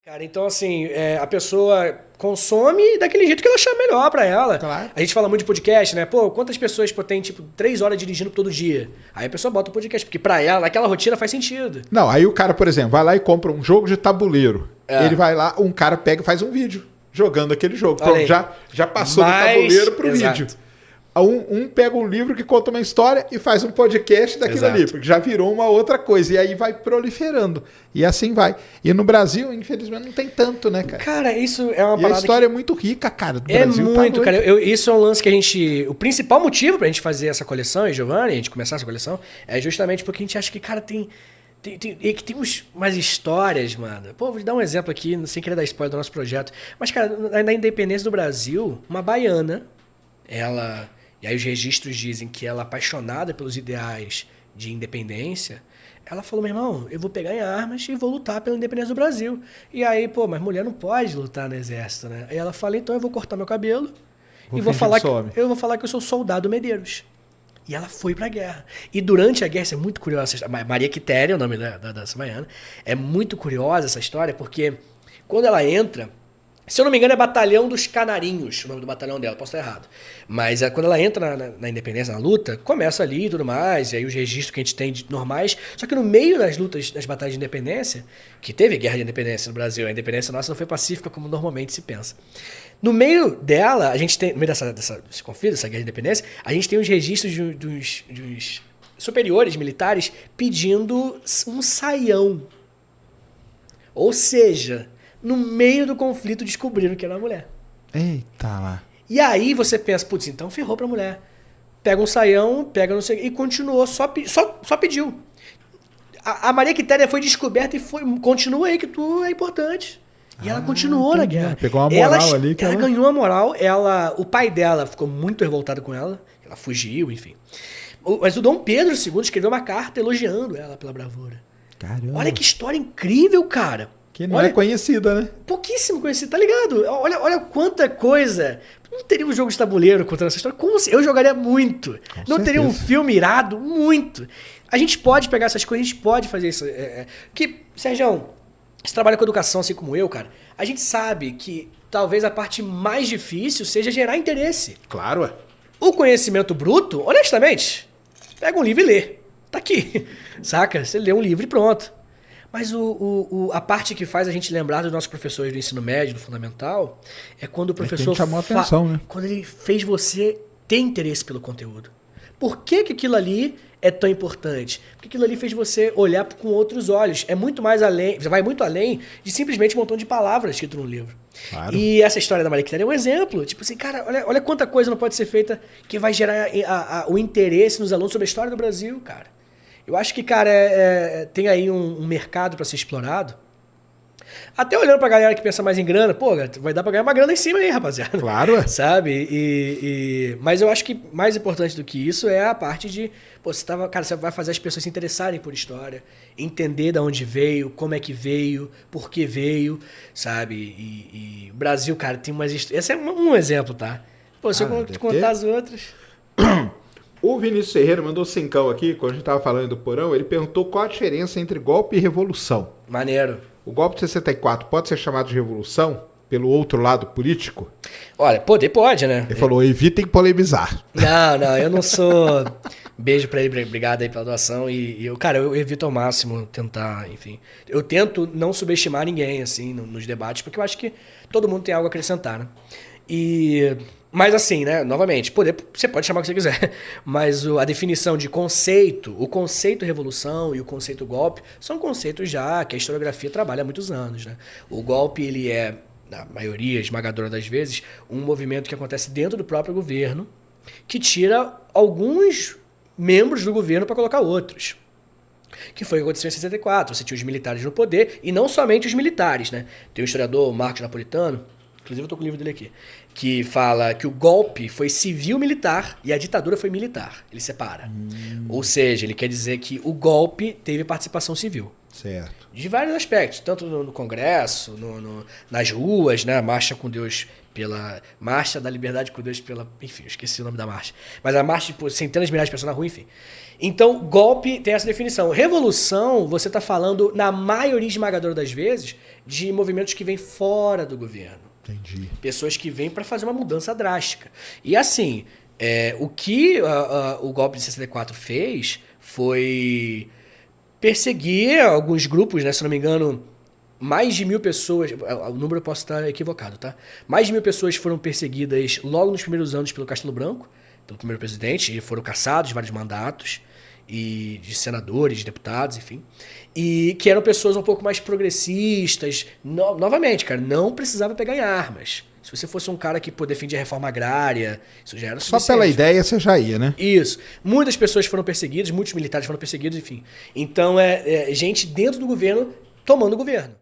Cara, então assim, a pessoa consome daquele jeito que ela achar melhor pra ela. Claro. A gente fala muito de podcast, né? Pô, quantas pessoas tem, tipo, 3 horas dirigindo todo dia? Aí a pessoa bota o podcast, porque pra ela, aquela rotina faz sentido. Não, aí o cara, por exemplo, vai lá e compra um jogo de tabuleiro. É. Ele vai lá, um cara pega e faz um vídeo jogando aquele jogo. Olha aí. Pronto, já passou do tabuleiro pro Exato. vídeo. Um pega um livro que conta uma história e faz um podcast daquilo Exato. ali, porque já virou uma outra coisa. E aí vai proliferando. E assim vai. E no Brasil, infelizmente, não tem tanto, né, cara? Cara, isso é uma E a parada história é muito rica, cara. Do É Brasil, muito, tá cara. doido. Isso é um lance que a gente... O principal motivo pra gente fazer essa coleção, e Giovanni, a gente começar essa coleção, é justamente porque a gente acha que, cara, tem umas histórias, mano. Pô, vou te dar um exemplo aqui, sem querer dar spoiler do nosso projeto. Mas, cara, na independência do Brasil, uma baiana, ela... E aí os registros dizem que ela, apaixonada pelos ideais de independência, ela falou, meu irmão, eu vou pegar em armas e vou lutar pela independência do Brasil. E aí, pô, mas mulher não pode lutar no exército, né? Aí ela fala, então eu vou cortar meu cabelo e vou fingir falar que sou homem. eu vou falar que eu sou soldado Medeiros. E ela foi pra guerra. E durante a guerra, isso é muito curioso, essa história. Maria Quitéria é o nome dessa baiana. É muito curiosa essa história, porque quando ela entra... Se eu não me engano, é Batalhão dos Canarinhos, o nome do batalhão dela, posso estar errado. Mas quando ela entra na independência, na luta, começa ali e tudo mais, e aí os registros que a gente tem normais. Só que no meio das lutas, das batalhas de independência, que teve guerra de independência no Brasil, a independência nossa não foi pacífica como normalmente se pensa. No meio dela, a gente tem, no meio desse conflito, dessa guerra de independência, a gente tem os registros dos superiores militares pedindo um saião. Ou seja... No meio do conflito descobriram que era uma mulher. Eita lá. E aí você pensa, putz, então ferrou pra mulher. Pega um saião, pega não sei... E continuou, só pediu. A Maria Quitéria foi descoberta e continua aí que tu é importante. E ela continuou na guerra. Pegou uma moral ali. Ela ganhou a moral. O pai dela ficou muito revoltado com ela. Ela fugiu, enfim. Mas o Dom Pedro II escreveu uma carta elogiando ela pela bravura. Caramba. Olha que história incrível, cara. Que não é conhecida, né? Pouquíssimo conhecido, tá ligado? Olha quanta coisa. Não teria um jogo de tabuleiro contando essa história. Eu jogaria muito. Não teria um filme irado? Muito. A gente pode pegar essas coisas, a gente pode fazer isso. Sérgio, você trabalha com educação assim como eu, cara. A gente sabe que talvez a parte mais difícil seja gerar interesse. Claro, é. O conhecimento bruto, honestamente, pega um livro e lê. Tá aqui. Saca? Você lê um livro e pronto. Mas a parte que faz a gente lembrar dos nossos professores do ensino médio, do fundamental, é quando o professor chamou a atenção, né? Quando ele fez você ter interesse pelo conteúdo. Por que aquilo ali é tão importante? Porque aquilo ali fez você olhar com outros olhos. É muito mais além, vai muito além de simplesmente um montão de palavras escrito no livro. Claro. E essa história da Maria Quitéria é um exemplo. Tipo assim, cara, olha quanta coisa não pode ser feita que vai gerar o interesse nos alunos sobre a história do Brasil, cara. Eu acho que, cara, tem aí um mercado para ser explorado. Até olhando pra galera que pensa mais em grana, pô, vai dar pra ganhar uma grana em cima aí, rapaziada. Claro, é. Sabe? Mas eu acho que mais importante do que isso é a parte de... Pô, você vai fazer as pessoas se interessarem por história, entender de onde veio, como é que veio, por que veio, sabe? E o Brasil, cara, tem umas... Esse é um exemplo, tá? Pô, se eu te contar as outras... O Vinícius Ferreira mandou 5 aqui, quando a gente tava falando do Porão, ele perguntou qual a diferença entre golpe e revolução. Maneiro. O golpe de 64 pode ser chamado de revolução pelo outro lado político? Olha, poder pode, né? Ele falou, evitem polemizar. Não, eu não sou... Beijo pra ele, obrigado aí pela doação. Cara, eu evito ao máximo tentar, enfim. Eu tento não subestimar ninguém, assim, nos debates, porque eu acho que todo mundo tem algo a acrescentar, né? Mas assim, né, novamente, poder, você pode chamar o que você quiser, mas a definição de conceito, o conceito revolução e o conceito golpe, são conceitos já que a historiografia trabalha há muitos anos, né? O golpe, ele é, na maioria esmagadora das vezes, um movimento que acontece dentro do próprio governo, que tira alguns membros do governo para colocar outros. Que foi o que aconteceu em 64, você tinha os militares no poder, e não somente os militares, né? Tem o historiador Marcos Napolitano, inclusive eu tô com o livro dele aqui, que fala que o golpe foi civil-militar e a ditadura foi militar. Ele separa. Ou seja, ele quer dizer que o golpe teve participação civil. Certo. De vários aspectos, tanto no Congresso, nas ruas, né? Marcha com Deus Marcha da Liberdade com Deus pela... Enfim, eu esqueci o nome da marcha. Mas a marcha de centenas de milhares de pessoas na rua, enfim. Então, golpe tem essa definição. Revolução, você está falando, na maioria esmagadora das vezes, de movimentos que vêm fora do governo. Entendi. Pessoas que vêm para fazer uma mudança drástica. E assim, o que o golpe de 64 fez foi perseguir alguns grupos, né? Se não me engano, mais de 1.000 pessoas, o número eu posso estar equivocado, tá? Mais de 1.000 pessoas foram perseguidas logo nos primeiros anos pelo Castelo Branco, pelo primeiro presidente, e foram cassados de vários mandatos, e de senadores, de deputados, enfim. E que eram pessoas um pouco mais progressistas. Novamente, cara, não precisava pegar em armas. Se você fosse um cara que defendia a reforma agrária, isso já era suficiente. Só pela ideia você já ia, né? Isso. Muitas pessoas foram perseguidas, muitos militares foram perseguidos, enfim. Então, gente dentro do governo tomando o governo.